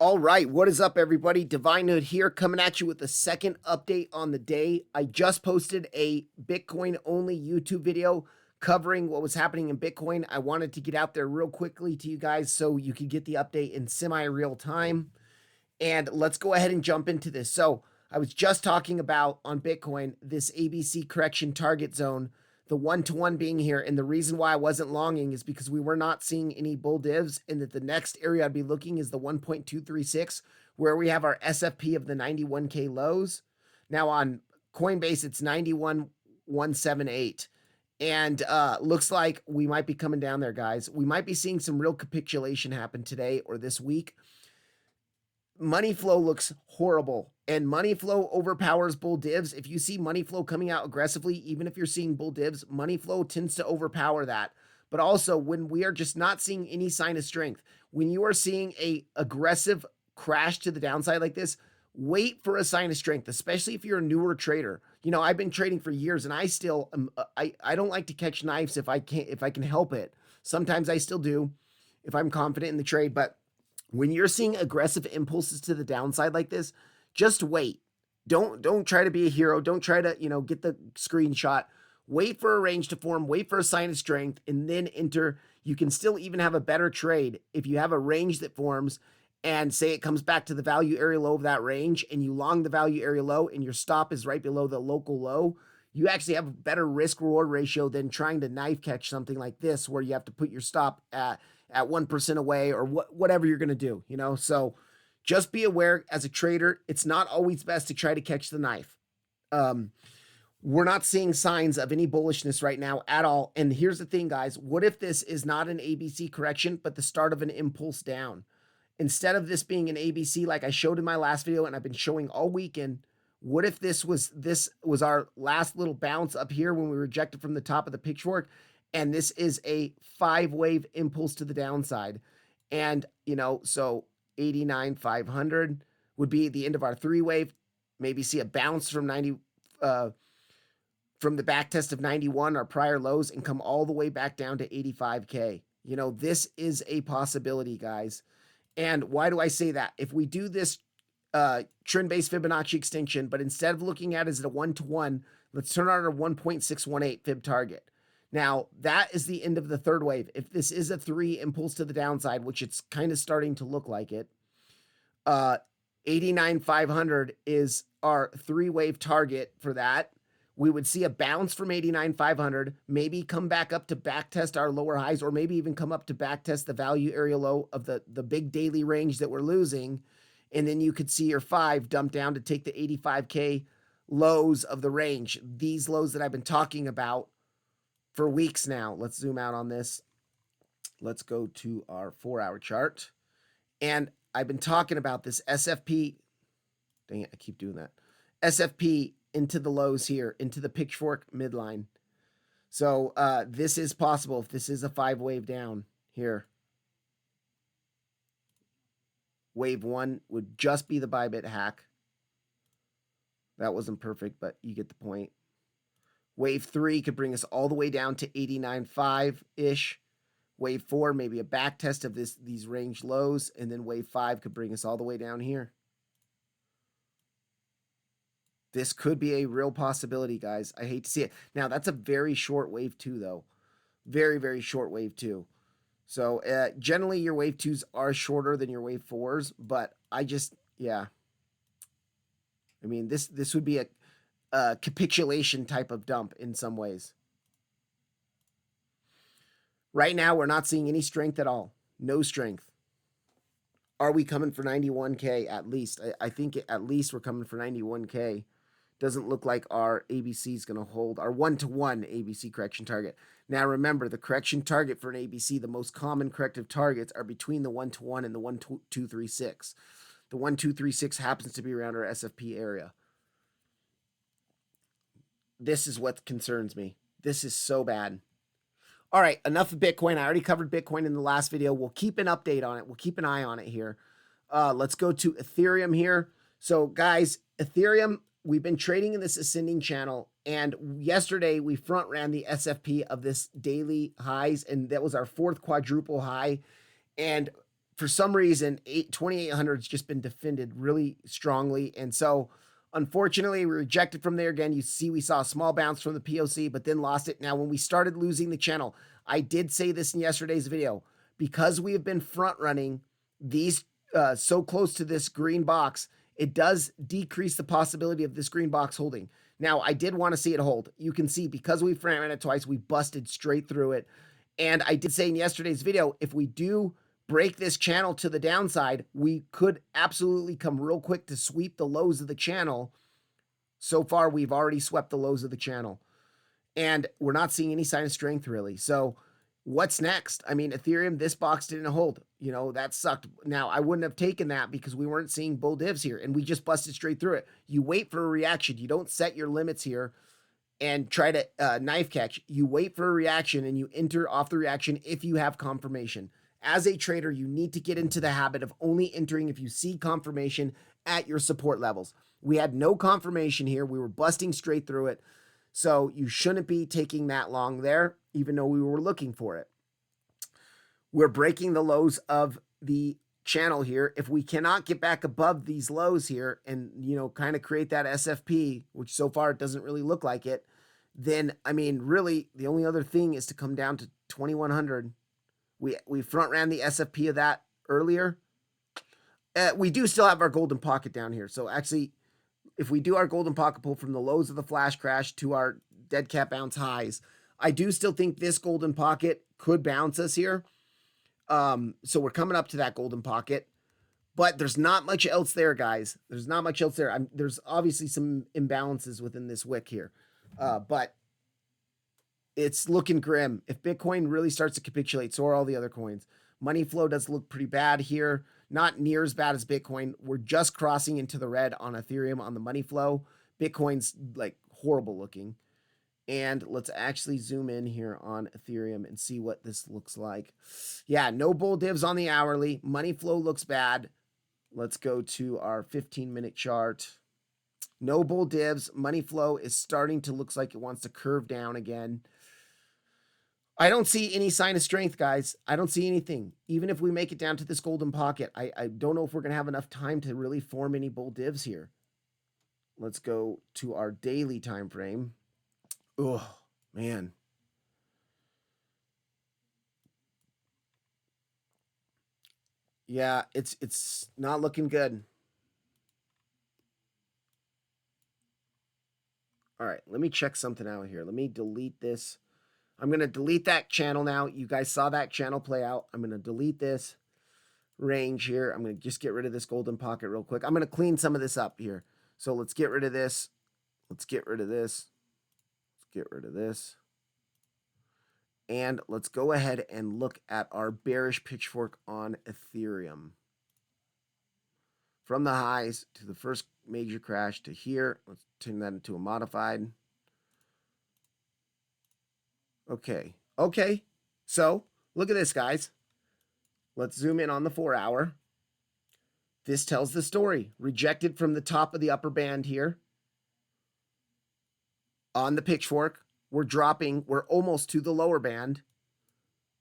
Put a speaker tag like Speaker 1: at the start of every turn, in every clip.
Speaker 1: All right, what is up, everybody? Divine Hood here, coming at you with the second update on the day. I just posted a Bitcoin only YouTube video covering what was happening in Bitcoin. I wanted to get out there real quickly to you guys so you could get the update in semi-real time. And let's go ahead and jump into this. So I was just talking about on Bitcoin, this ABC correction target zone, the 1-to-1 being here. And the reason why I wasn't longing is because we were not seeing any bull divs, and that the next area I'd be looking is the 1.236, where we have our SFP of the 91K lows. Now on Coinbase, it's 91,178. And looks like we might be coming down there, guys. We might be seeing some real capitulation happen today or this week. Money flow looks horrible, and money flow overpowers bull divs. If you see money flow coming out aggressively, even if you're seeing bull divs, money flow tends to overpower that. But also when we are just not seeing any sign of strength, when you are seeing a aggressive crash to the downside like this, wait for a sign of strength, especially if you're a newer trader. You know, I've been trading for years, and I still I don't like to catch knives if I can help it. Sometimes I still do if I'm confident in the trade, but when you're seeing aggressive impulses to the downside like this, just wait. Don't try to be a hero. Don't try to, get the screenshot. Wait for a range to form, wait for a sign of strength, and then enter. You can still even have a better trade if you have a range that forms and say it comes back to the value area low of that range, and you long the value area low and your stop is right below the local low. You actually have a better risk reward ratio than trying to knife catch something like this, where you have to put your stop at 1% away or whatever you're going to do, So just be aware as a trader, it's not always best to try to catch the knife. We're not seeing signs of any bullishness right now at all. And here's the thing, guys. What if this is not an ABC correction, but the start of an impulse down? Instead of this being an ABC like I showed in my last video and I've been showing all weekend, what if this was our last little bounce up here when we rejected from the top of the pitchfork, and this is a 5-wave impulse to the downside? And, so 89,500 would be the end of our 3-wave. Maybe see a bounce from 90, from the back test of 91, our prior lows, and come all the way back down to 85K. This is a possibility, guys. And why do I say that? If we do this trend-based Fibonacci extinction, but instead of looking at it as a 1-to-1, let's turn on our 1.618 fib target. Now, that is the end of the third wave. If this is a 3 impulse to the downside, which it's kind of starting to look like it, 89,500 is our 3-wave target for that. We would see a bounce from 89,500, maybe come back up to backtest our lower highs, or maybe even come up to backtest the value area low of the big daily range that we're losing. And then you could see your 5 dump down to take the 85K lows of the range. These lows that I've been talking about for weeks now. Let's zoom out on this. Let's go to our 4-hour chart. And I've been talking about this SFP. Dang it, I keep doing that. SFP into the lows here, into the pitchfork midline. So this is possible if this is a 5-wave down here. Wave 1 would just be the buy bit hack. That wasn't perfect, but you get the point. Wave 3 could bring us all the way down to 89.5-ish. Wave 4, maybe a back test of these range lows, and then wave 5 could bring us all the way down here. This could be a real possibility, guys. I hate to see it. Now, that's a very short wave 2, though. Very, very short wave 2. So, generally, your wave 2s are shorter than your wave 4s, but yeah. I mean, this would be a capitulation type of dump in some ways. Right now, we're not seeing any strength at all. No strength. Are we coming for 91K at least? I think at least we're coming for 91K. Doesn't look like our ABC is going to hold our 1-to-1 ABC correction target. Now, remember, the correction target for an ABC, the most common corrective targets are between the 1-to-1 and the 1-236. The 1-236 happens to be around our SFP area. This is what concerns me. This is so bad. All right, enough of Bitcoin. I already covered Bitcoin in the last video. We'll keep an update on it. We'll keep an eye on it here. Let's go to Ethereum here. So, guys, Ethereum, we've been trading in this ascending channel, and yesterday we front ran the SFP of this daily highs, and that was our 4th quadruple high. And for some reason, 2,800 has just been defended really strongly. And so, unfortunately, we rejected from there again. You see, we saw a small bounce from the POC, but then lost it. Now, when we started losing the channel, I did say this in yesterday's video, because we have been front running these so close to this green box, it does decrease the possibility of this green box holding. Now, I did want to see it hold. You can see, because we front ran it twice, we busted straight through it. And I did say in yesterday's video, if we do break this channel to the downside, we could absolutely come real quick to sweep the lows of the channel. So far, we've already swept the lows of the channel, and we're not seeing any sign of strength really. So what's next? I mean, Ethereum, this box didn't hold. You know, that sucked. Now, I wouldn't have taken that because we weren't seeing bull divs here, and we just busted straight through it. You wait for a reaction. You don't set your limits here and try to knife catch. You wait for a reaction and you enter off the reaction if you have confirmation. As a trader, you need to get into the habit of only entering if you see confirmation at your support levels. We had no confirmation here. We were busting straight through it. So you shouldn't be taking that long there, even though we were looking for it. We're breaking the lows of the channel here. If we cannot get back above these lows here and, you know, kind of create that SFP, which so far it doesn't really look like it, then, I mean, really, the only other thing is to come down to 2,100. We front ran the SFP of that earlier. We do still have our golden pocket down here. So actually, if we do our golden pocket pull from the lows of the flash crash to our dead cat bounce highs, I do still think this golden pocket could bounce us here. So we're coming up to that golden pocket, but there's not much else there, guys. There's not much else there. There's obviously some imbalances within this wick here, but it's looking grim. If Bitcoin really starts to capitulate, so are all the other coins. Money flow does look pretty bad here. Not near as bad as Bitcoin. We're just crossing into the red on Ethereum on the money flow. Bitcoin's like horrible looking. And let's actually zoom in here on Ethereum and see what this looks like. Yeah, no bull divs on the hourly. Money flow looks bad. Let's go to our 15-minute chart. No bull divs. Money flow is starting to look like it wants to curve down again. I don't see any sign of strength, guys. I don't see anything. Even if we make it down to this golden pocket, I don't know if we're going to have enough time to really form any bull divs here. Let's go to our daily time frame. Oh, man. Yeah, it's not looking good. All right, let me check something out here. Let me delete this. I'm going to delete that channel now. You guys saw that channel play out. I'm going to delete this range here. I'm going to just get rid of this golden pocket real quick. I'm going to clean some of this up here. So let's get rid of this. Let's get rid of this. Let's get rid of this. And let's go ahead and look at our bearish pitchfork on Ethereum. From the highs to the first major crash to here. Let's turn that into a modified. Okay. Okay. So look at this, guys. Let's zoom in on the 4-hour. This tells the story. Rejected from the top of the upper band here. On the pitchfork, we're dropping. We're almost to the lower band.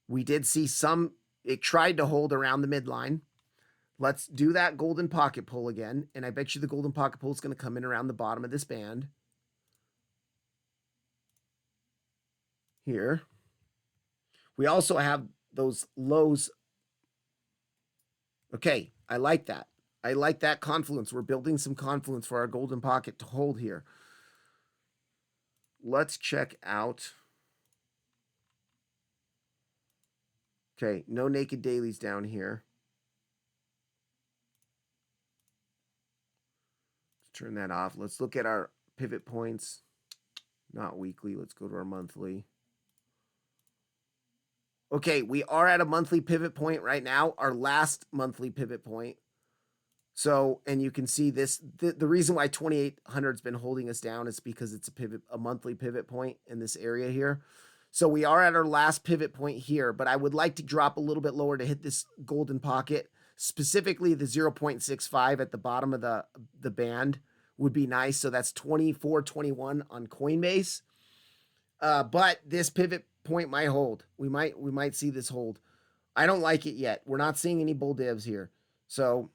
Speaker 1: We did see some, it tried to hold around the midline. Let's do that golden pocket pull again. And I bet you the golden pocket pull is going to come in around the bottom of this band. Here. We also have those lows. Okay, I like that. I like that confluence. We're building some confluence for our golden pocket to hold here. Let's check out. Okay, no naked dailies down here. Let's turn that off. Let's look at our pivot points. Not weekly. Let's go to our monthly. Okay, we are at a monthly pivot point right now, our last monthly pivot point. So, and you can see this, the reason why 2,800 has been holding us down is because it's a monthly pivot point in this area here. So we are at our last pivot point here, but I would like to drop a little bit lower to hit this golden pocket, specifically the 0.65 at the bottom of the band would be nice. So that's 24.21 on Coinbase. But this pivot point might hold. We might see this hold. I don't like it yet. We're not seeing any bull divs here. So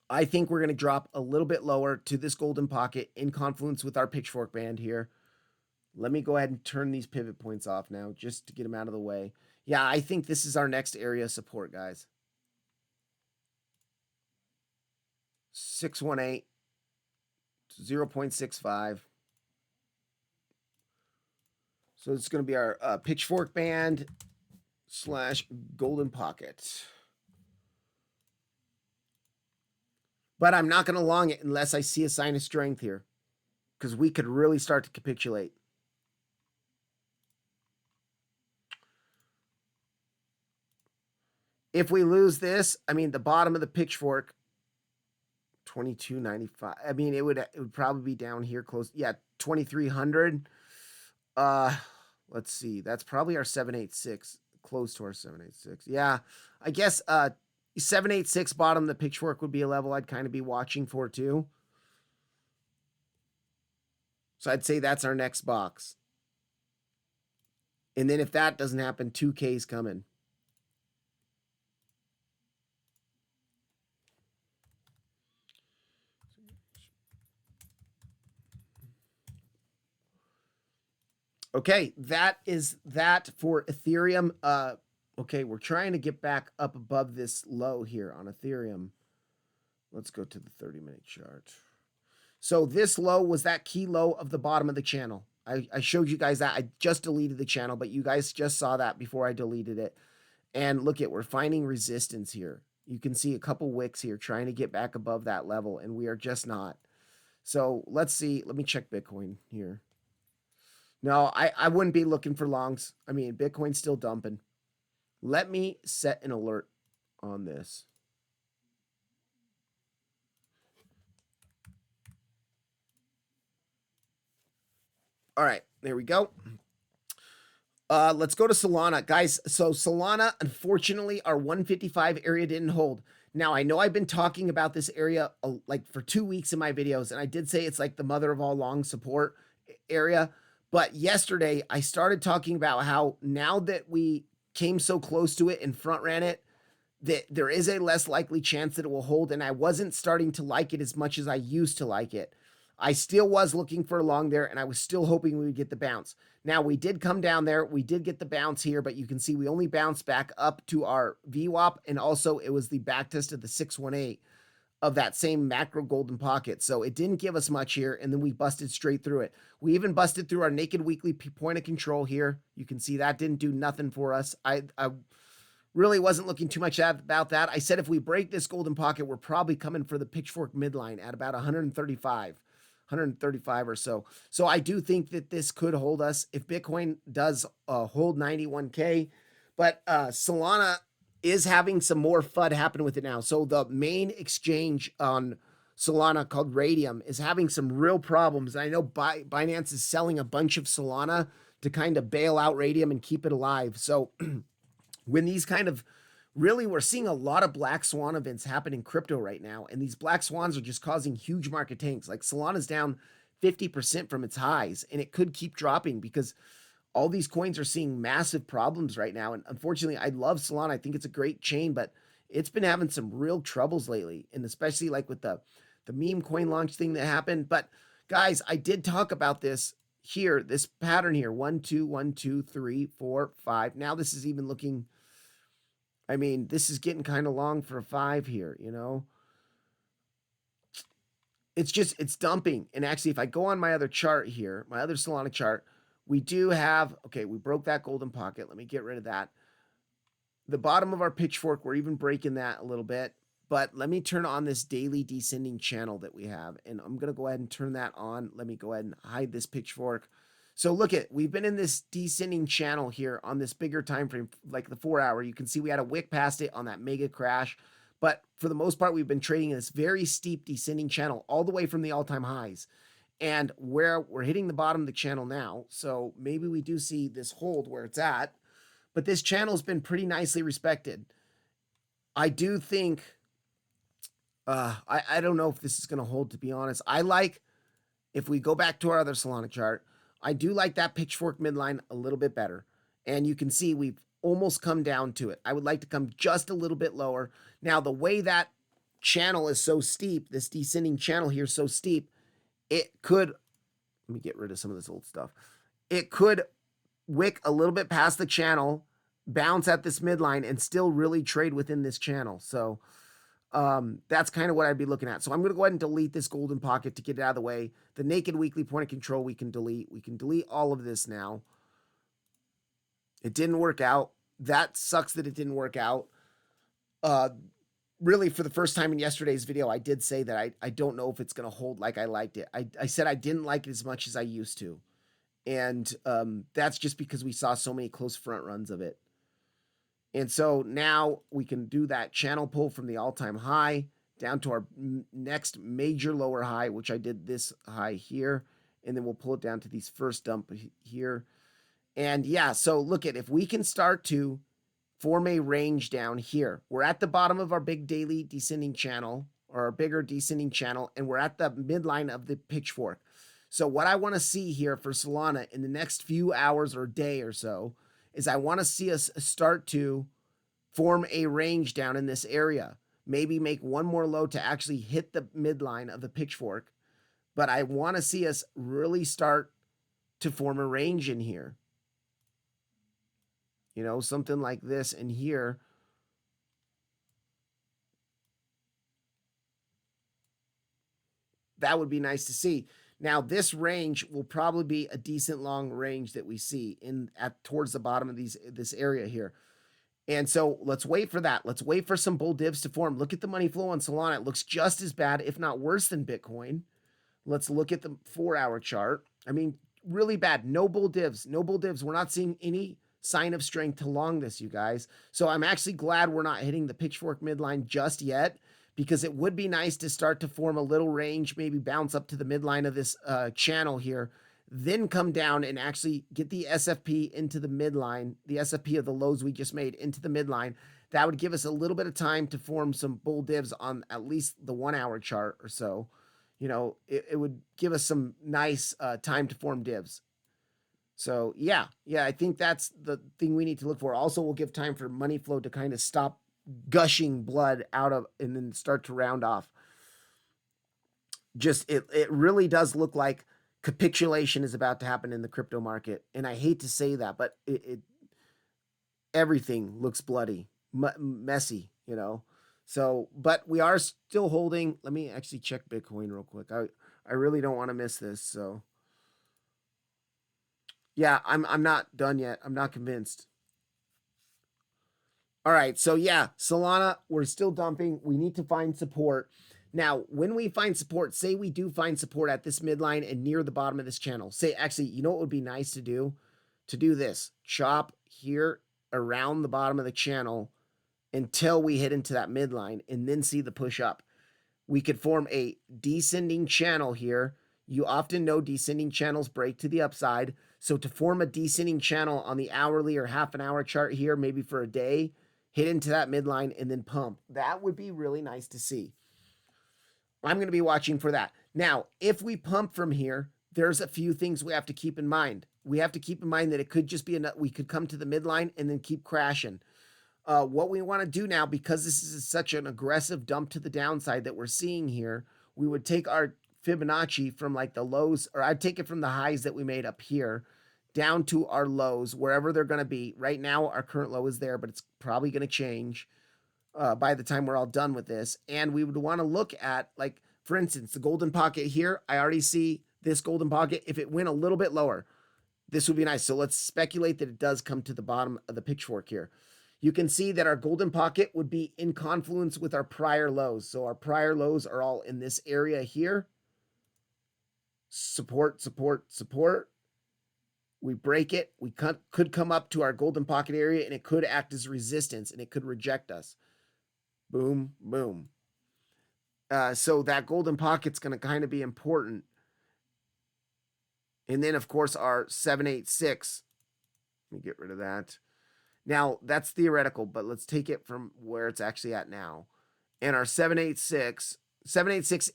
Speaker 1: I think we're going to drop a little bit lower to this golden pocket in confluence with our pitchfork band here. Let me go ahead and turn these pivot points off now just to get them out of the way. Yeah, I think this is our next area of support, guys. 618, 0.65. So it's going to be our pitchfork band / golden pocket. But I'm not going to long it unless I see a sign of strength here, because we could really start to capitulate. If we lose this, I mean, the bottom of the pitchfork, 22.95. I mean, it would probably be down here close. Yeah, 2,300. Let's see. That's probably our 786, close to our 786. Yeah, I guess 786 bottom of the pitchfork would be a level I'd kind of be watching for too. So I'd say that's our next box. And then if that doesn't happen, 2K's coming. Okay, that is that for Ethereum. Okay, we're trying to get back up above this low here on Ethereum. Let's go to the 30-minute chart. So this low was that key low of the bottom of the channel. I showed you guys that. I just deleted the channel, but you guys just saw that before I deleted it. And look at, we're finding resistance here. You can see a couple wicks here trying to get back above that level, and we are just not. So let's see. Let me check Bitcoin here. No, I wouldn't be looking for longs. I mean, Bitcoin's still dumping. Let me set an alert on this. All right, there we go. Let's go to Solana. Guys, so Solana, unfortunately, our 155 area didn't hold. Now, I know I've been talking about this area like for 2 weeks in my videos, and I did say it's like the mother of all long support area. But yesterday, I started talking about how now that we came so close to it and front ran it, that there is a less likely chance that it will hold. And I wasn't starting to like it as much as I used to like it. I still was looking for a long there, and I was still hoping we would get the bounce. Now, we did come down there. We did get the bounce here, but you can see we only bounced back up to our VWAP, and also it was the back test of the 618 of that same macro golden pocket. So it didn't give us much here, and then we busted straight through it. We even busted through our naked weekly point of control here. You can see that didn't do nothing for us. I really wasn't looking too much about that. I said if we break this golden pocket, we're probably coming for the pitchfork midline at about 135 or so. So I do think that this could hold us if Bitcoin does hold 91K. But Solana is having some more FUD happen with it now. So the main exchange on Solana called Radium is having some real problems. I know Binance is selling a bunch of Solana to kind of bail out Radium and keep it alive. So when these kind of really, we're seeing a lot of black swan events happen in crypto right now, and these black swans are just causing huge market tanks. Like Solana's down 50% from its highs, and it could keep dropping because all these coins are seeing massive problems right now. And unfortunately, I love Solana. I think it's a great chain, but it's been having some real troubles lately, and especially like with the meme coin launch thing that happened. But guys, I did talk about this here, this pattern here, 1 2 1 2 3 4 5. Now this is even looking, I mean, this is getting kind of long for a 5 here, you know. It's dumping. And actually, if I go on my other chart here, my other Solana chart, we do have, okay, we broke that golden pocket. Let me get rid of that. The bottom of our pitchfork, we're even breaking that a little bit. But let me turn on this daily descending channel that we have. And I'm going to go ahead and turn that on. Let me go ahead and hide this pitchfork. So look at, we've been in this descending channel here on this bigger time frame, like the 4 hour. You can see we had a wick past it on that mega crash. But for the most part, we've been trading in this very steep descending channel all the way from the all-time highs. And where we're hitting the bottom of the channel now. So maybe we do see this hold where it's at. But this channel's been pretty nicely respected. I do think, I don't know if this is going to hold, to be honest. I like, if we go back to our other Solana chart, I do like that pitchfork midline a little bit better. And you can see we've almost come down to it. I would like to come just a little bit lower. Now, the way that channel is so steep, this descending channel here is so steep, it could, let me get rid of some of this old stuff. It could wick a little bit past the channel, bounce at this midline, and still really trade within this channel. So that's kind of what I'd be looking at. So I'm going to go ahead and delete this golden pocket to get it out of the way. The naked weekly point of control we can delete. We can delete all of this now. It didn't work out. That sucks that it didn't work out. Really, for the first time in yesterday's video, I did say that I don't know if it's going to hold like I liked it. I said I didn't like it as much as I used to. And that's just because we saw so many close front runs of it. And so now we can do that channel pull from the all-time high down to our next major lower high, which I did this high here. And then we'll pull it down to these first dump here. And yeah, so look at, if we can start to form a range down here, we're at the bottom of our big daily descending channel, or our bigger descending channel, and we're at the midline of the pitchfork. So what I want to see here for Solana in the next few hours or day or so is I want to see us start to form a range down in this area. Maybe make one more low to actually hit the midline of the pitchfork. But I want to see us really start to form a range in here. You know, something like this in here. That would be nice to see. Now, this range will probably be a decent long range that we see towards the bottom of this area here. And so let's wait for that. Let's wait for some bull divs to form. Look at the money flow on Solana. It looks just as bad, if not worse than Bitcoin. Let's look at the 4-hour chart. I mean, really bad. No bull divs. No bull divs. We're not seeing any sign of strength to long this, you guys. So I'm actually glad we're not hitting the pitchfork midline just yet, because it would be nice to start to form a little range, maybe bounce up to the midline of this channel here, then come down and actually get the SFP into the midline, the SFP of the lows we just made into the midline. That would give us a little bit of time to form some bull divs on at least the 1-hour chart or so. You know, it would give us some nice time to form divs. So yeah, I think that's the thing we need to look for. Also, we'll give time for money flow to kind of stop gushing blood out of and then start to round off. Just it really does look like capitulation is about to happen in the crypto market. And I hate to say that, but everything looks bloody, messy, you know. So, but we are still holding. Let me actually check Bitcoin real quick. I really don't want to miss this. So yeah, I'm not done yet. I'm not convinced. All right, so yeah, Solana, we're still dumping. We need to find support. Now, when we find support, say we do find support at this midline and near the bottom of this channel. Say, actually, you know what would be nice to do? To do this. Chop here around the bottom of the channel until we hit into that midline and then see the push up. We could form a descending channel here. You often know descending channels break to the upside. So to form a descending channel on the hourly or half an hour chart here, maybe for a day, hit into that midline and then pump. That would be really nice to see. I'm going to be watching for that. Now, if we pump from here, there's a few things we have to keep in mind. We have to keep in mind that it could just be we could come to the midline and then keep crashing. What we want to do now, because this is such an aggressive dump to the downside that we're seeing here, we would take our Fibonacci from like the lows, or I'd take it from the highs that we made up here down to our lows, wherever they're going to be. Right now, our current low is there, but it's probably going to change by the time we're all done with this. And we would want to look at, like, for instance, the golden pocket here. I already see this golden pocket. If it went a little bit lower, this would be nice. So let's speculate that it does come to the bottom of the pitchfork here. You can see that our golden pocket would be in confluence with our prior lows. So our prior lows are all in this area here. Support, support, support. We break it. We could come up to our golden pocket area, and it could act as resistance, and it could reject us. Boom, boom. So that golden pocket's going to kind of be important. And then, of course, our 786. Let me get rid of that. Now, that's theoretical, but let's take it from where it's actually at now. And our 786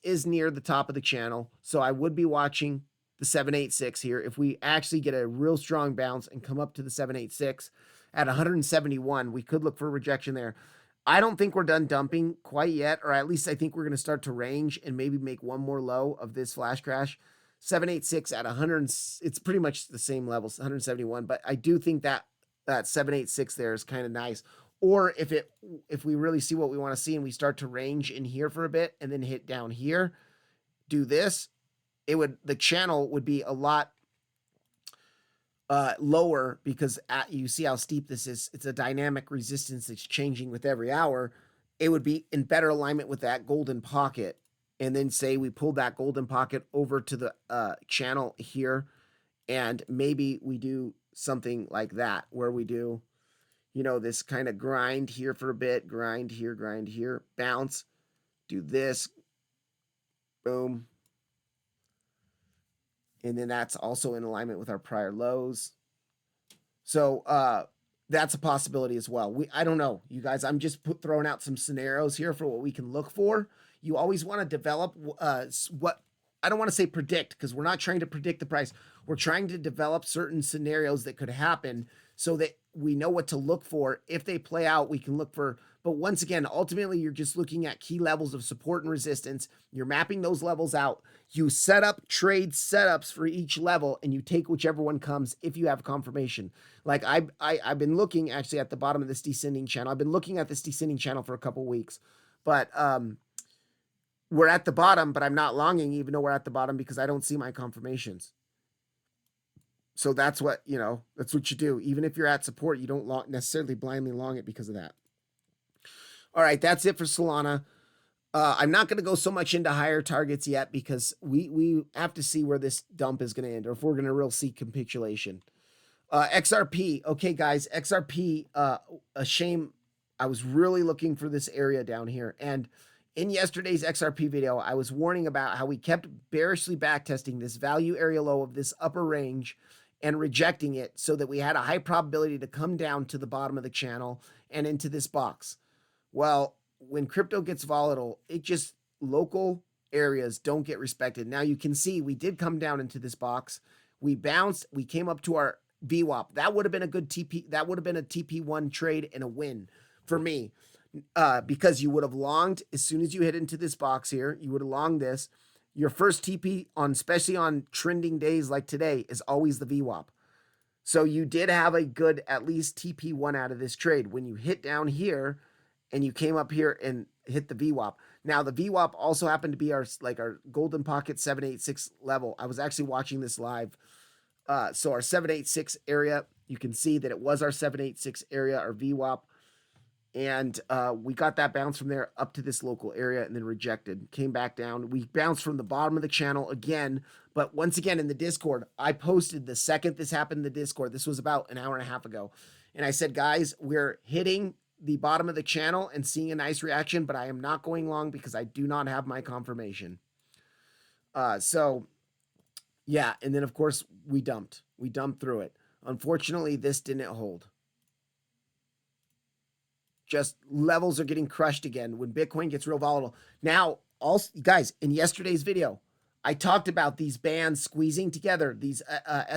Speaker 1: is near the top of the channel, so I would be watching the 786 here. If we actually get a real strong bounce and come up to the 786, at 171. We could look for a rejection there. I don't think we're done dumping quite yet, or at least I think we're going to start to range and maybe make one more low of this flash crash. 786 at 100, it's pretty much the same levels, 171, but I do think that 786 there is kind of nice. Or if we really see what we want to see and we start to range in here for a bit and then hit down here, do this, the channel would be a lot lower because you see how steep this is. It's a dynamic resistance that's changing with every hour. It would be in better alignment with that golden pocket. And then say we pull that golden pocket over to the channel here, and maybe we do something like that where we do, this kind of grind here for a bit, grind here, bounce, do this, boom. And then that's also in alignment with our prior lows. So that's a possibility as well. I don't know, you guys. I'm just throwing out some scenarios here for what we can look for. You always want to develop what I don't want to say predict, because we're not trying to predict the price. We're trying to develop certain scenarios that could happen so that we know what to look for. If they play out, we can look for. But once again, ultimately, you're just looking at key levels of support and resistance. You're mapping those levels out. You set up trade setups for each level, and you take whichever one comes if you have confirmation. Like I've been looking actually at the bottom of this descending channel. I've been looking at this descending channel for a couple weeks, but we're at the bottom, but I'm not longing even though we're at the bottom because I don't see my confirmations. So that's what, that's what you do. Even if you're at support, you don't necessarily blindly long it because of that. All right, that's it for Solana. I'm not going to go so much into higher targets yet because we have to see where this dump is going to end, or if we're going to really see capitulation. XRP. Okay, guys, XRP, a shame. I was really looking for this area down here. And in yesterday's XRP video, I was warning about how we kept bearishly backtesting this value area low of this upper range and rejecting it so that we had a high probability to come down to the bottom of the channel and into this box. Well, when crypto gets volatile, local areas don't get respected. Now you can see we did come down into this box. We bounced. We came up to our VWAP. That would have been a good TP. That would have been a TP1 trade and a win for me. Because you would have longed as soon as you hit into this box here, you would have longed this. Your first TP especially on trending days like today, is always the VWAP. So you did have a good, at least TP1 out of this trade. When you hit down here and you came up here and hit the VWAP. Now the VWAP also happened to be our golden pocket 786 level. I was actually watching this live. So our 786 area, you can see that it was our 786 area, our VWAP. And we got that bounce from there up to this local area and then rejected. Came back down. We bounced from the bottom of the channel again. But once again, in the Discord, I posted the second this happened in the Discord. This was about an hour and a half ago. And I said, guys, we're hitting the bottom of the channel and seeing a nice reaction, but I am not going long because I do not have my confirmation. So, yeah. And then, of course, we dumped. We dumped through it. Unfortunately, this didn't hold. Just levels are getting crushed again when Bitcoin gets real volatile. Now, also, guys, in yesterday's video, I talked about these bands squeezing together, these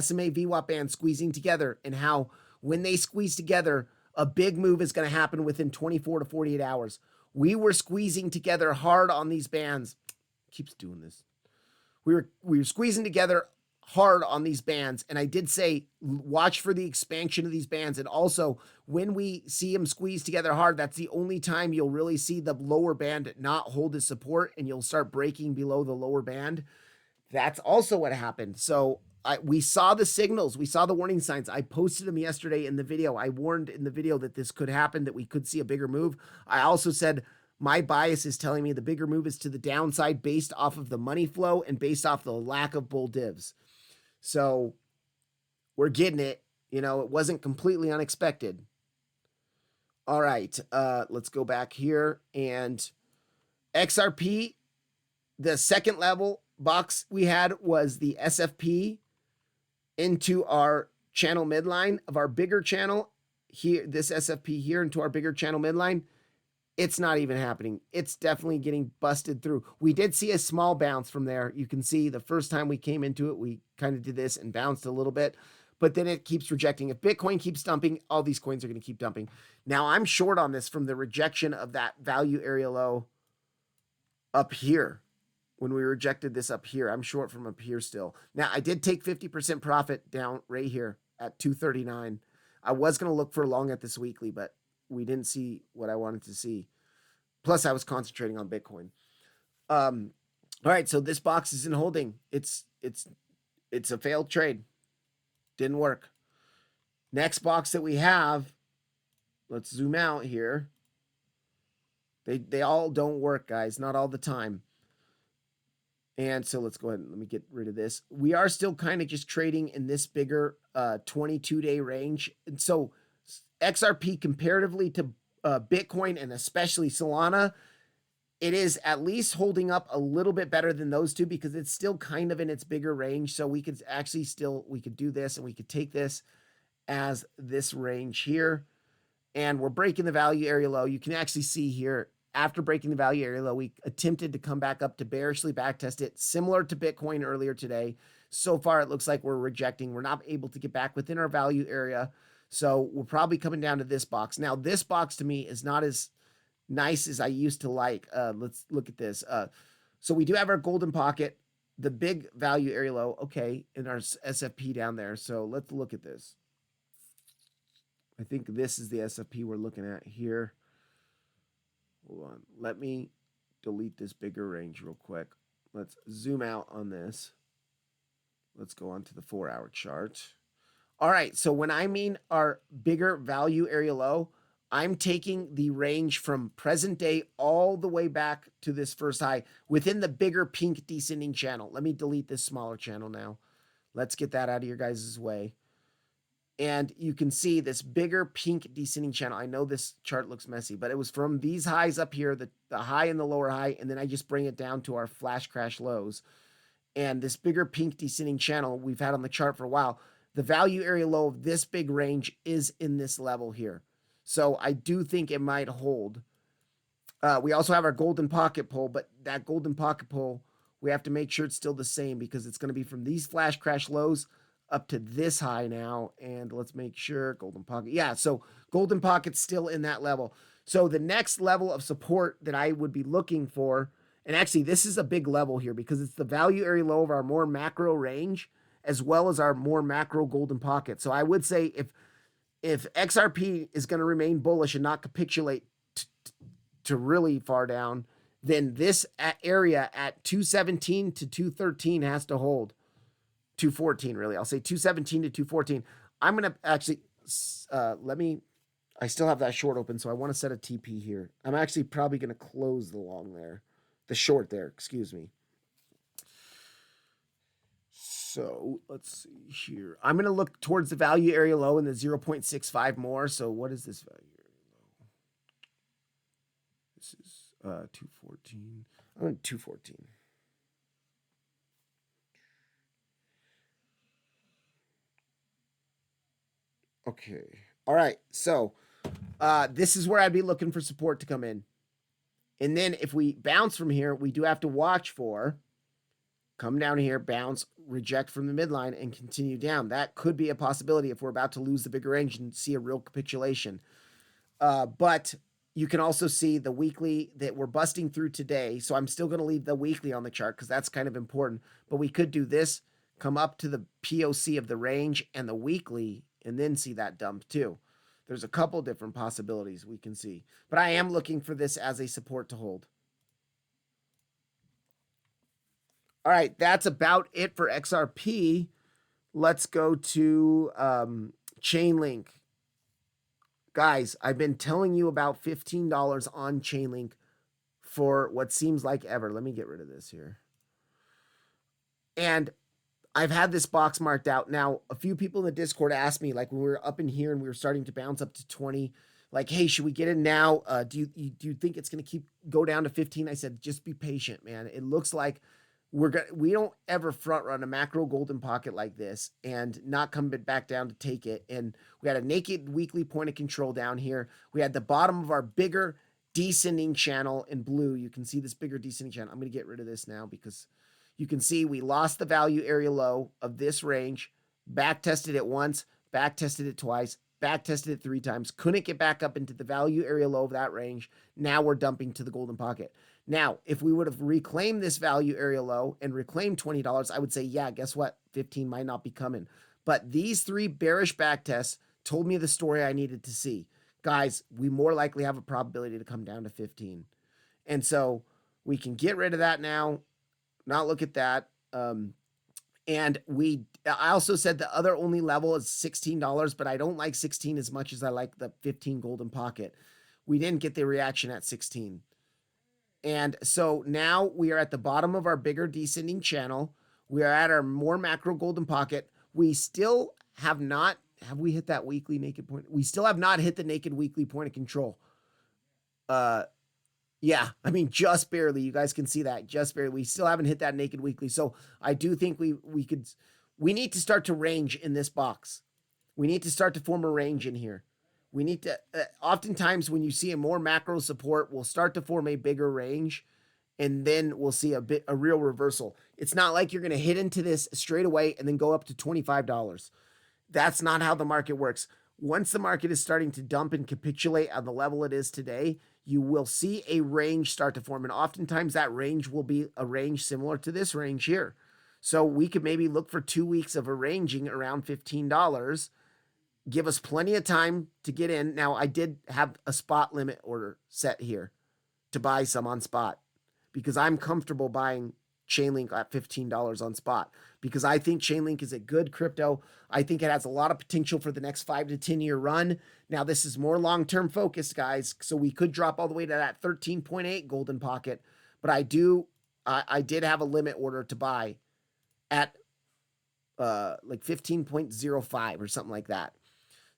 Speaker 1: SMA VWAP bands squeezing together, and how when they squeeze together, a big move is going to happen within 24 to 48 hours. We were squeezing together hard on these bands. Keeps doing this. We were squeezing together hard on these bands, and I did say watch for the expansion of these bands. And also, when we see them squeeze together hard, that's the only time you'll really see the lower band not hold its support, and you'll start breaking below the lower band. That's also what happened. So we saw the signals, we saw the warning signs. I posted them yesterday in the video. I warned in the video that this could happen, that we could see a bigger move. I also said my bias is telling me the bigger move is to the downside based off of the money flow and based off the lack of bull divs. So we're getting it. It wasn't completely unexpected. All right, let's go back here. And XRP, the second level box we had was the SFP into our channel midline of our bigger channel here, this SFP here into our bigger channel midline. It's not even happening. It's definitely getting busted through. We did see a small bounce from there. You can see the first time we came into it, we kind of did this and bounced a little bit. but then it keeps rejecting. If Bitcoin keeps dumping, all these coins are going to keep dumping. Now I'm short on this from the rejection of that value area low up here. When we rejected this up here, I'm short from up here still. Now I did take 50% profit down right here at 239. I was going to look for long at this weekly, but we didn't see what I wanted to see. Plus I was concentrating on Bitcoin. All right, so this box isn't holding. It's a failed trade. Didn't work. Next box that we have, let's zoom out here. They all don't work, guys, not all the time. And so let's go ahead and let me get rid of this. We are still kind of just trading in this bigger 22-day range. And so XRP comparatively to Bitcoin and especially Solana, it is at least holding up a little bit better than those two because it's still kind of in its bigger range. So we could actually we could do this and we could take this as this range here. And we're breaking the value area low. You can actually see here, after breaking the value area low, we attempted to come back up to bearishly backtest it, similar to Bitcoin earlier today. So far, it looks like we're rejecting. We're not able to get back within our value area. So we're probably coming down to this box. Now, this box to me is not as nice as I used to like. Let's look at this. So we do have our golden pocket, the big value area low, okay, in our SFP down there. So let's look at this. I think this is the SFP we're looking at here. Hold on. Let me delete this bigger range real quick. Let's zoom out on this. Let's go on to the 4-hour chart. All right, so when I mean our bigger value area low, I'm taking the range from present day all the way back to this first high within the bigger pink descending channel. Let me delete this smaller channel now. Let's get that out of your guys' way. And you can see this bigger pink descending channel. I know this chart looks messy, but it was from these highs up here, the high and the lower high, and then I just bring it down to our flash crash lows. And this bigger pink descending channel we've had on the chart for a while, the value area low of this big range is in this level here. So I do think it might hold. We also have our golden pocket pole, but that golden pocket pole, we have to make sure it's still the same because it's going to be from these flash crash lows up to this high now. And let's make sure golden pocket. Yeah, so golden pocket's still in that level. So the next level of support that I would be looking for, and actually this is a big level here because it's the value area low of our more macro range as well as our more macro golden pocket. So I would say if XRP is going to remain bullish and not capitulate to really far down, then this area at 217 to 213 has to hold. 214 really. I'll say 217 to 214. I'm going to actually, I still have that short open, so I want to set a TP here. I'm actually probably going to close the long there. The short there, excuse me. So let's see here. I'm going to look towards the value area low in the 0.65 more. So what is this value area low? This is 214. I'm going 214. Okay. All right. So this is where I'd be looking for support to come in. And then if we bounce from here, we do have to watch for come down here, bounce, reject from the midline, and continue down. That could be a possibility if we're about to lose the bigger range and see a real capitulation. But you can also see the weekly that we're busting through today. So I'm still going to leave the weekly on the chart because that's kind of important. But we could do this, come up to the POC of the range and the weekly, and then see that dump too. There's a couple different possibilities we can see. But I am looking for this as a support to hold. All right, that's about it for XRP. Let's go to Chainlink. Guys, I've been telling you about $15 on Chainlink for what seems like ever. Let me get rid of this here. And I've had this box marked out. Now, a few people in the Discord asked me, like when we were up in here and we were starting to bounce up to 20, like, hey, should we get in now? Do you think it's going to go down to 15? I said, just be patient, man. It looks like we don't ever front run a macro golden pocket like this and not come back down to take it. And we had a naked weekly point of control down here. We had the bottom of our bigger descending channel in blue. You can see this bigger descending channel. I'm going to get rid of this now because you can see we lost the value area low of this range. back tested it once, back tested it twice, back tested it 3 times, couldn't get back up into the value area low of that range. Now we're dumping to the golden pocket. Now, if we would have reclaimed this value area low and reclaimed $20, I would say, yeah, guess what? 15 might not be coming. But these 3 bearish back tests told me the story I needed to see. Guys, we more likely have a probability to come down to 15. And so we can get rid of that now, not look at that. And I also said the other only level is $16, but I don't like 16 as much as I like the 15 golden pocket. We didn't get the reaction at 16. And so now we are at the bottom of our bigger descending channel. We are at our more macro golden pocket. We still have not, have we hit that weekly naked point? We still have not hit the naked weekly point of control. Yeah, I mean, just barely. You guys can see that, just barely. We still haven't hit that naked weekly. So I do think we need to start to range in this box. We need to start to form a range in here. We need to, oftentimes when you see a more macro support, we'll start to form a bigger range, and then we'll see a real reversal. It's not like you're going to hit into this straight away and then go up to $25. That's not how the market works. Once the market is starting to dump and capitulate on the level it is today, you will see a range start to form. And oftentimes that range will be a range similar to this range here. So we could maybe look for 2 weeks of a ranging around $15. Give us plenty of time to get in. Now, I did have a spot limit order set here to buy some on spot because I'm comfortable buying Chainlink at $15 on spot because I think Chainlink is a good crypto. I think it has a lot of potential for the next 5 to 10 year run. Now, this is more long-term focused, guys. So we could drop all the way to that 13.8 golden pocket, but I did have a limit order to buy at like 15.05 or something like that.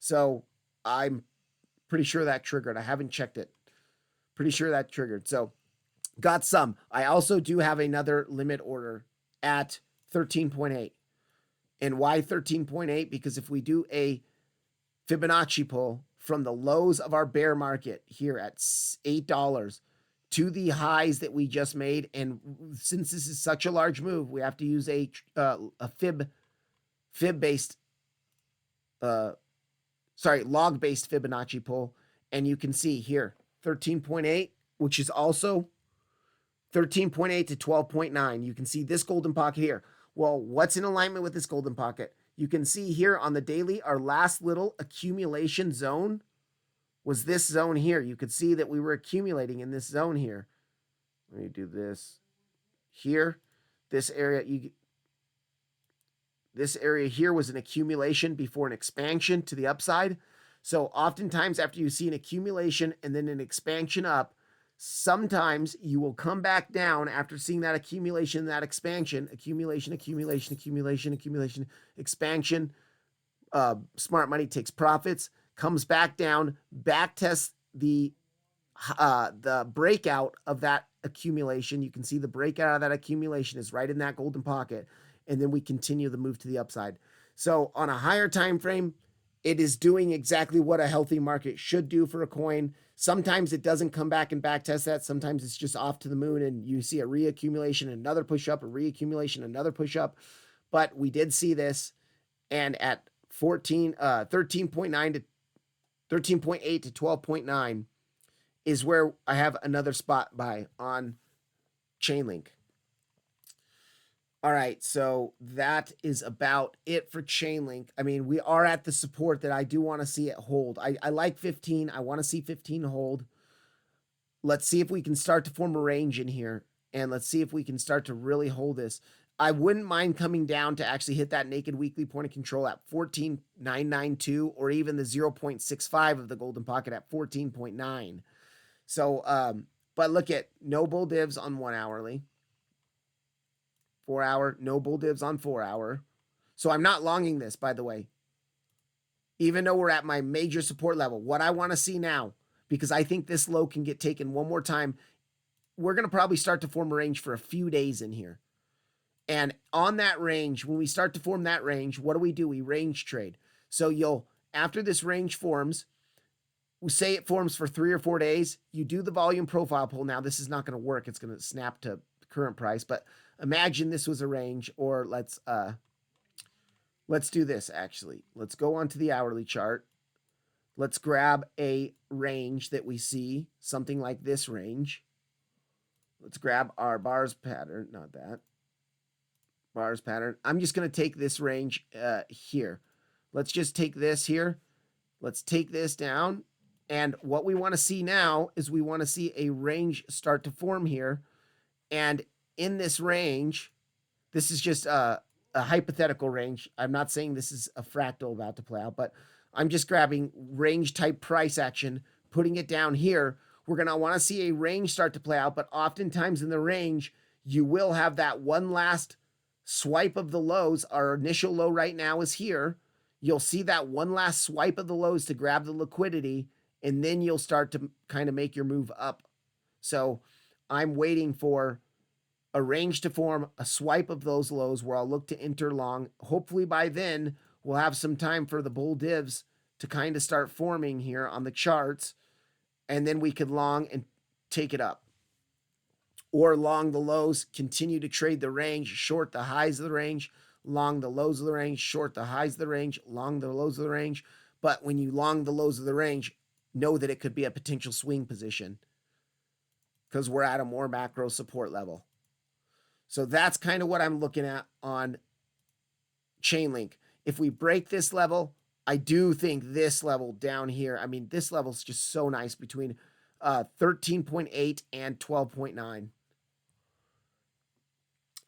Speaker 1: So I'm pretty sure that triggered. I haven't checked it. Pretty sure that triggered. So got some. I also do have another limit order at 13.8. And why 13.8? Because if we do a Fibonacci pull from the lows of our bear market here at $8 to the highs that we just made, and since this is such a large move, we have to use a log-based Fibonacci pull. And you can see here, 13.8, which is also 13.8 to 12.9. You can see this golden pocket here. Well, what's in alignment with this golden pocket? You can see here on the daily, our last little accumulation zone was this zone here. You could see that we were accumulating in this zone here. Let me do this here. This area, this area here was an accumulation before an expansion to the upside. So oftentimes after you see an accumulation and then an expansion up, sometimes you will come back down after seeing that accumulation, that expansion, expansion. Smart money takes profits, comes back down, back tests the breakout of that accumulation. You can see the breakout of that accumulation is right in that golden pocket. And then we continue the move to the upside. So on a higher time frame, it is doing exactly what a healthy market should do for a coin. Sometimes it doesn't come back and back test that. Sometimes it's just off to the moon and you see a reaccumulation, another push up, a reaccumulation, another push up. But we did see this, and at 13.9 to 13.8 to 12.9 is where I have another spot buy on Chainlink. All right, so that is about it for Chainlink. I mean, we are at the support that I do want to see it hold. I like 15. I want to see 15 hold. Let's see if we can start to form a range in here, and let's see if we can start to really hold this. I wouldn't mind coming down to actually hit that naked weekly point of control at 14.992 or even the 0.65 of the golden pocket at 14.9. So, but look at no bull divs on 1 hourly. 4 hour, no bull divs on 4 hour. So I'm not longing this, by the way. Even though we're at my major support level, what I want to see now, because I think this low can get taken one more time, we're going to probably start to form a range for a few days in here. And on that range, when we start to form that range, what do? We range trade. So after this range forms, we say it forms for 3 or 4 days, you do the volume profile pull. Now, this is not going to work. It's going to snap to current price, but imagine this was a range, or let's Let's do this actually. Let's go onto the hourly chart. Let's grab a range that we see, something like this range. Let's grab our bars pattern, not that. Bars pattern. I'm just going to take this range here. Let's just take this here. Let's take this down. And what we want to see now is we want to see a range start to form here. And in this range, this is just a hypothetical range. I'm not saying this is a fractal about to play out, but I'm just grabbing range type price action, putting it down here. We're going to want to see a range start to play out, but oftentimes in the range, you will have that one last swipe of the lows. Our initial low right now is here. You'll see that one last swipe of the lows to grab the liquidity, and then you'll start to kind of make your move up. So I'm waiting for a range to form, a swipe of those lows where I'll look to enter long. Hopefully by then, we'll have some time for the bull divs to kind of start forming here on the charts, and then we could long and take it up. Or long the lows, continue to trade the range, short the highs of the range, long the lows of the range, short the highs of the range, long the lows of the range. But when you long the lows of the range, know that it could be a potential swing position because we're at a more macro support level. So that's kind of what I'm looking at on Chainlink. If we break this level, I do think this level down here, I mean, this level is just so nice between 13.8 and 12.9.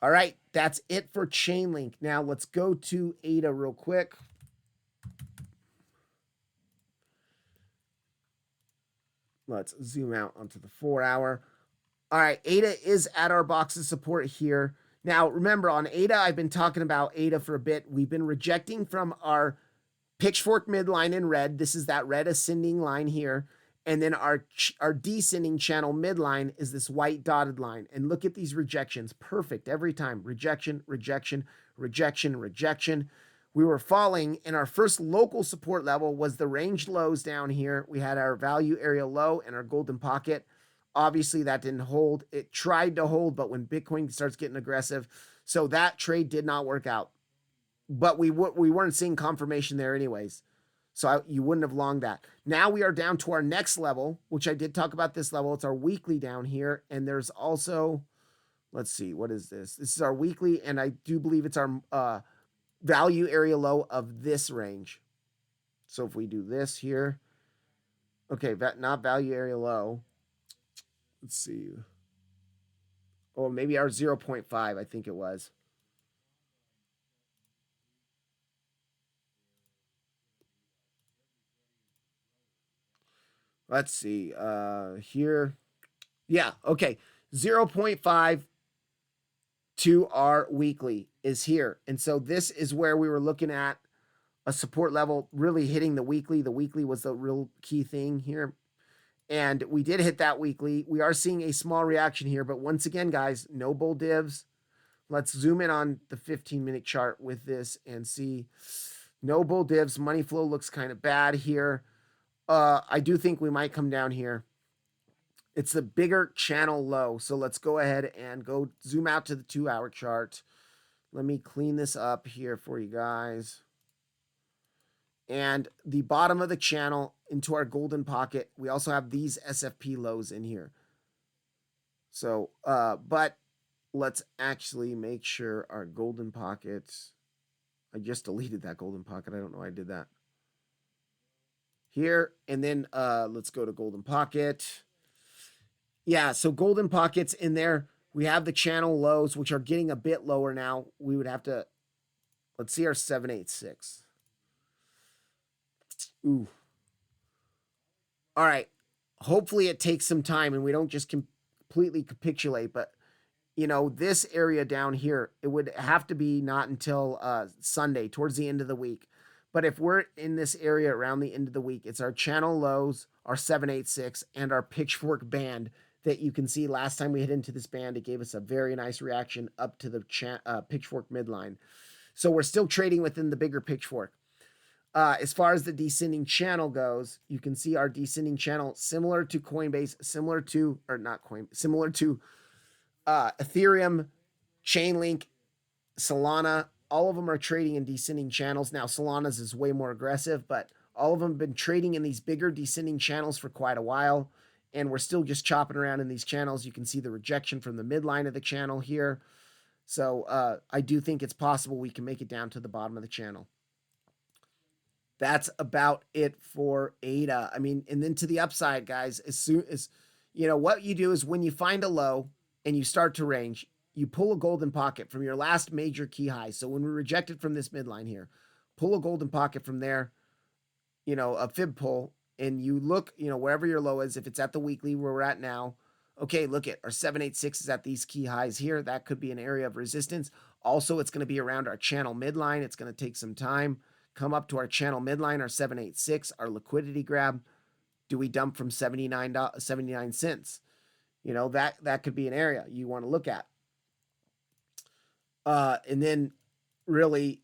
Speaker 1: All right, that's it for Chainlink. Now let's go to ADA real quick. Let's zoom out onto the 4 hour. All right, ADA is at our box of support here. Now, remember, on ADA, I've been talking about ADA for a bit. We've been rejecting from our pitchfork midline in red. This is that red ascending line here. And then our descending channel midline is this white dotted line. And look at these rejections. Perfect every time. Rejection, rejection, rejection, rejection. We were falling, and our first local support level was the range lows down here. We had our value area low and our golden pocket. Obviously, that didn't hold. It tried to hold, but when Bitcoin starts getting aggressive, so that trade did not work out. But we weren't seeing confirmation there anyways. So you wouldn't have longed that. Now we are down to our next level, which I did talk about this level. It's our weekly down here. And there's also, let's see, what is this? This is our weekly, and I do believe it's our value area low of this range. So if we do this here, okay, not value area low. Let's see. Or maybe our 0.5, I think it was. Let's see. Here. Yeah, okay. 0.5 to our weekly is here. And so this is where we were looking at a support level really hitting the weekly. The weekly was the real key thing here. And we did hit that weekly. We are seeing a small reaction here, but once again, guys, no bull divs. Let's zoom in on the 15-minute chart with this and see no bull divs. Money flow looks kind of bad here. I do think we might come down here. It's the bigger channel low. So let's go ahead and go zoom out to the 2-hour chart. Let me clean this up here for you guys. And the bottom of the channel into our golden pocket, we also have these SFP lows in here. So, but let's actually make sure our golden pockets, I just deleted that golden pocket. I don't know why I did that. Here, and then let's go to golden pocket. Yeah, so golden pockets in there. We have the channel lows, which are getting a bit lower now. We would have to, let's see our 786. Ooh. All right. Hopefully it takes some time and we don't just completely capitulate, but you know, this area down here, it would have to be not until Sunday, towards the end of the week. But if we're in this area around the end of the week, it's our channel lows, our 786, and our pitchfork band that you can see last time we hit into this band. It gave us a very nice reaction up to the pitchfork midline. So we're still trading within the bigger pitchfork. As far as the descending channel goes, you can see our descending channel similar to Coinbase, similar to Ethereum, Chainlink, Solana, all of them are trading in descending channels. Now, Solana's is way more aggressive, but all of them have been trading in these bigger descending channels for quite a while. And we're still just chopping around in these channels. You can see the rejection from the midline of the channel here. So I do think it's possible we can make it down to the bottom of the channel. That's about it for ADA. I mean, and then to the upside, guys, as soon as, what you do is when you find a low and you start to range, you pull a golden pocket from your last major key high. So when we rejected from this midline here, pull a golden pocket from there, a fib pull, and you look, wherever your low is, if it's at the weekly where we're at now, okay, look at our 786 is at these key highs here. That could be an area of resistance. Also, it's going to be around our channel midline. It's going to take some time. Come up to our channel midline, our 786, our liquidity grab. Do we dump from 79 cents? That could be an area you want to look at. And then really,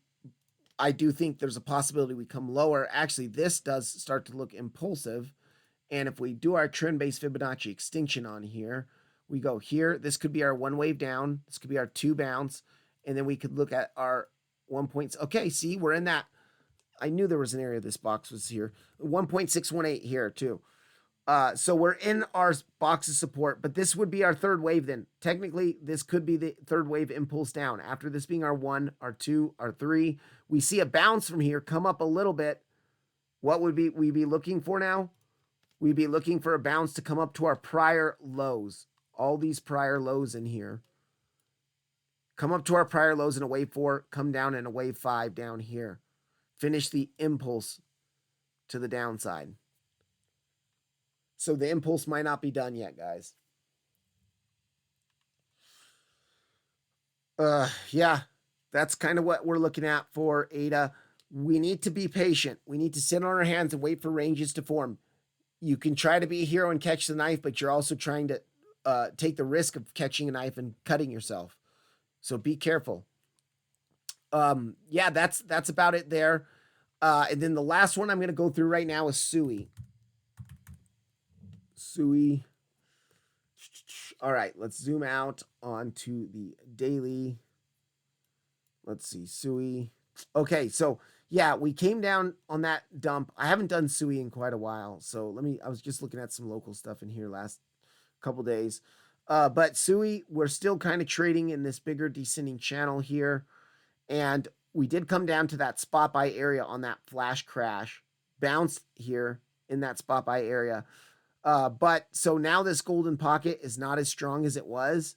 Speaker 1: I do think there's a possibility we come lower. Actually, this does start to look impulsive. And if we do our trend-based Fibonacci extinction on here, we go here. This could be our one wave down. This could be our two bounce. And then we could look at our 1 points. Okay, see, we're in that. I knew there was an area this box was here. 1.618 here too. So we're in our box of support, but this would be our third wave then. Technically, this could be the third wave impulse down. After this being our 1, our 2, our 3, we see a bounce from here, come up a little bit. What would we be looking for now? We'd be looking for a bounce to come up to our prior lows. All these prior lows in here. Come up to our prior lows in a wave 4, come down in a wave 5 down here. Finish the impulse to the downside. So the impulse might not be done yet, guys. Yeah, that's kind of what we're looking at for ADA. We need to be patient. We need to sit on our hands and wait for ranges to form. You can try to be a hero and catch the knife, but you're also trying to take the risk of catching a knife and cutting yourself. So be careful. Yeah, that's about it there. And then the last one I'm going to go through right now is SUI. SUI. All right, let's zoom out onto the daily. Let's see, SUI. Okay, so yeah, we came down on that dump. I haven't done SUI in quite a while, so I was just looking at some local stuff in here last couple days. But SUI, we're still kind of trading in this bigger descending channel here. And we did come down to that spot buy area on that flash crash. Bounced here in that spot buy area. But so now this golden pocket is not as strong as it was.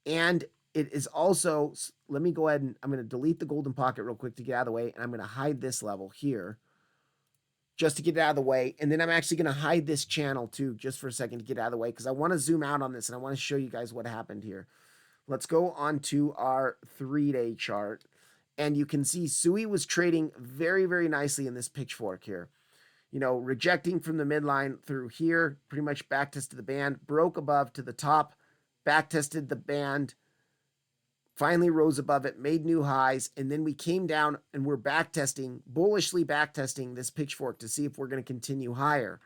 Speaker 1: And it is also, let me go ahead and I'm going to delete the golden pocket real quick to get out of the way. And I'm going to hide this level here just to get it out of the way. And then I'm actually going to hide this channel too, just for a second to get out of the way, because I want to zoom out on this and I want to show you guys what happened here. Let's go on to our 3-day chart. And you can see SUI was trading very, very nicely in this pitchfork here. Rejecting from the midline through here, pretty much back tested the band, broke above to the top, back tested the band, finally rose above it, made new highs, and then we came down and we're back testing, bullishly back testing this pitchfork to see if we're going to continue higher.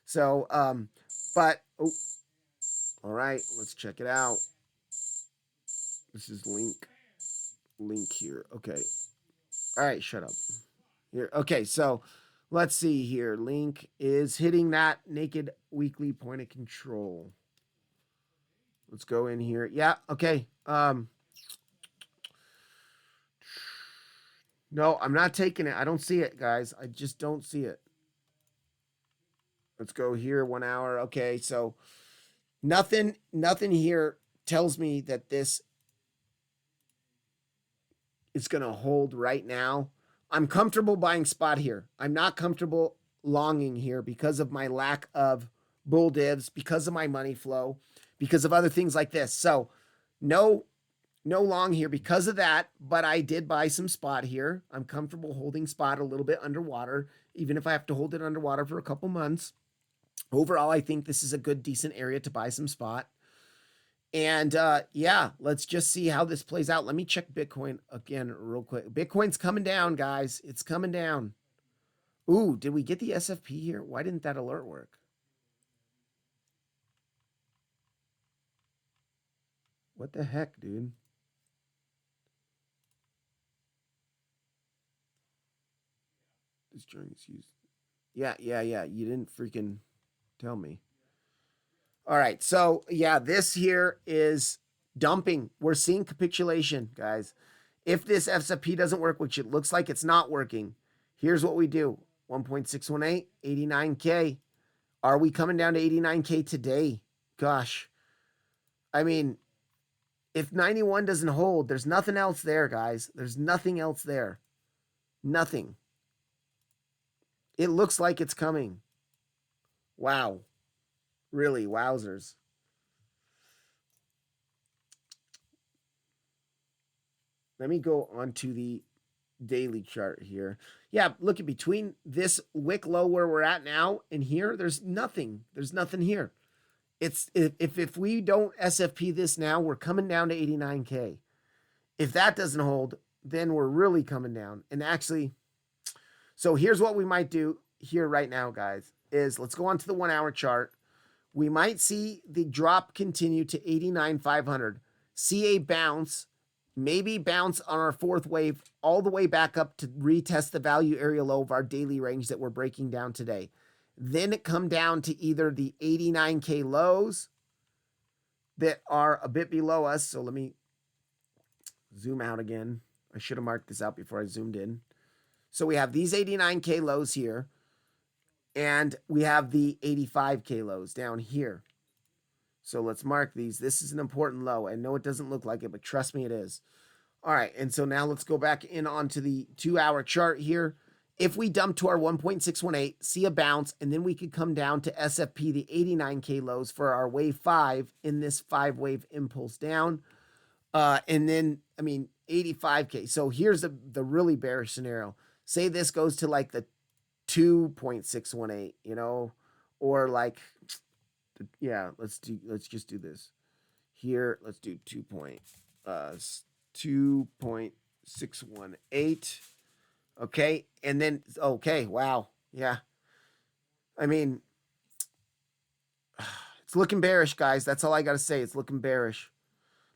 Speaker 1: So, all right, let's check it out. This is link here. Okay. All right, shut up. Here. Okay, so let's see here. Link is hitting that naked weekly point of control. Let's go in here. Yeah, okay. No, I'm not taking it. I don't see it, guys. I just don't see it. Let's go here, 1 hour. Okay, so nothing here tells me that this is going to hold right now. I'm comfortable buying spot here. I'm not comfortable longing here because of my lack of bull divs, because of my money flow, because of other things like this. So no long here because of that, but I did buy some spot here. I'm comfortable holding spot a little bit underwater, even if I have to hold it underwater for a couple months. Overall, I think this is a good, decent area to buy some spot. And yeah, let's just see how this plays out. Let me check Bitcoin again real quick. Bitcoin's coming down, guys. It's coming down. Ooh, did we get the SFP here? Why didn't that alert work? What the heck, dude? This joint is used. Yeah. You didn't freaking tell me. All right. So, yeah, this here is dumping. We're seeing capitulation, guys. If this SFP doesn't work, which it looks like it's not working, here's what we do. 1.618, 89K. Are we coming down to 89K today? Gosh. I mean, if 91 doesn't hold, there's nothing else there, guys. There's nothing else there. Nothing. It looks like it's coming. Wow. Really, wowzers. Let me go on to the daily chart here. Yeah, look at between this wick low where we're at now and here, there's nothing. There's nothing here. It's if we don't SFP this now, we're coming down to 89K. If that doesn't hold, then we're really coming down. And actually, so here's what we might do here right now, guys, is let's go on to the 1 hour chart. We might see the drop continue to 89,500, see a bounce, maybe bounce on our fourth wave all the way back up to retest the value area low of our daily range that we're breaking down today. Then it come down to either the 89K lows that are a bit below us. So let me zoom out again. I should have marked this out before I zoomed in. So we have these 89K lows here, and we have the 85K lows down here. So let's mark these. This is an important low. I know it doesn't look like it, but trust me, it is. All right, and so now let's go back in onto the 2 hour chart here. If we dump to our 1.618, see a bounce, and then we could come down to SFP, the 89K lows for our wave 5 in this 5-wave impulse down. And then, I mean, 85K. So here's the really bearish scenario. Say this goes to like the 2.618, you know, or like, yeah, let's just do this here. Let's do 2.618. Okay. And then, okay. Wow. Yeah. I mean, it's looking bearish, guys. That's all I got to say. It's looking bearish.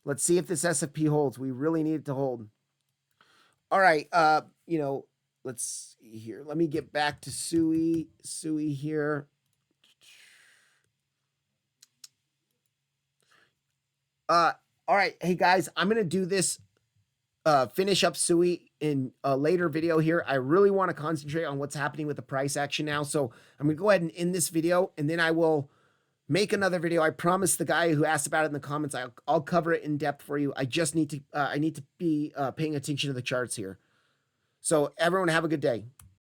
Speaker 1: Let's see if this SFP holds. We really need it to hold. All right. You know, let's see here. Let me get back to Sui here. All right. Hey guys, I'm going to do this, finish up Sui in a later video here. I really want to concentrate on what's happening with the price action now. So I'm going to go ahead and end this video, and then I will make another video. I promise the guy who asked about it in the comments, I'll cover it in depth for you. I just need to, I need to be paying attention to the charts here. So everyone have a good day.